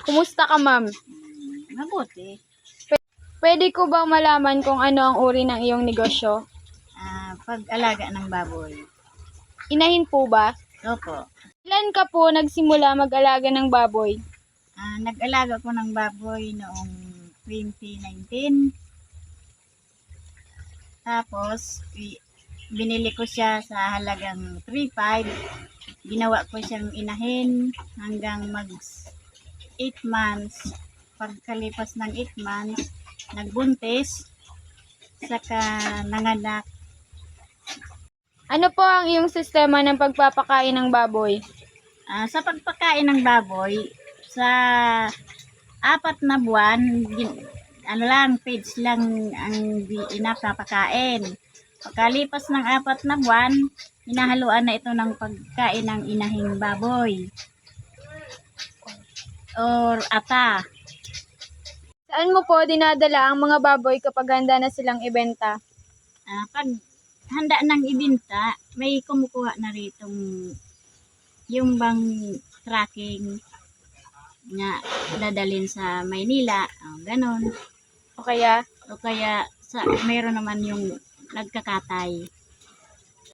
Kumusta ka, ma'am? Mabuti. Pwede ko bang malaman kung ano ang uri ng iyong negosyo? Pag-alaga ng baboy. Inahin po ba? Opo. Ilan ka po nagsimula mag-alaga ng baboy? Nag-alaga ko ng baboy noong 2019. Tapos, binili ko siya sa halagang 3.5. Ginawa ko siyang inahin hanggang mag 8 months. Pagkalipas ng 8 months, nagbuntis, saka nanganak. Ano po ang iyong sistema ng pagpapakain ng baboy? Sa pagpakain ng baboy, sa 4 na buwan, feeds lang ang pinapakain. Pagkalipas ng 4 na buwan, hinahaluan na ito ng pagkain ng inahing baboy or ata. Saan mo po dinadala ang mga baboy kapag handa na silang ibenta? Pag handa ng ibenta, may kumukuha na ritong yung bang tracking nga dadalhin sa Maynila, ganon. O kaya, Mayroon naman yung nagkakatay.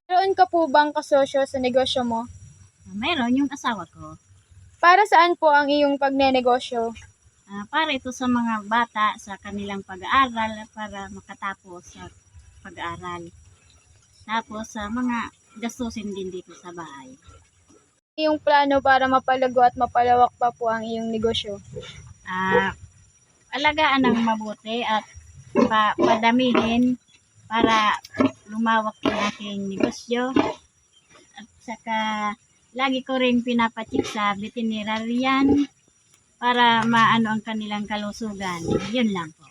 meron ka po bang kasosyo sa negosyo mo? Mayroon yung asawa ko. Para saan po ang iyong pagnenegosyo? Para ito sa mga bata sa kanilang pag-aaral para makatapos sa pag-aaral. Tapos sa mga gastusin din dito sa bahay. Iyong plano para mapalago at mapalawak pa po ang iyong negosyo? Alagaan ng mabuti at padamihin para lumawak ang aking negosyo. At saka lagi ko rin pinapacheck sa veterinarian para maano ang kanilang kalusugan. Yun lang po.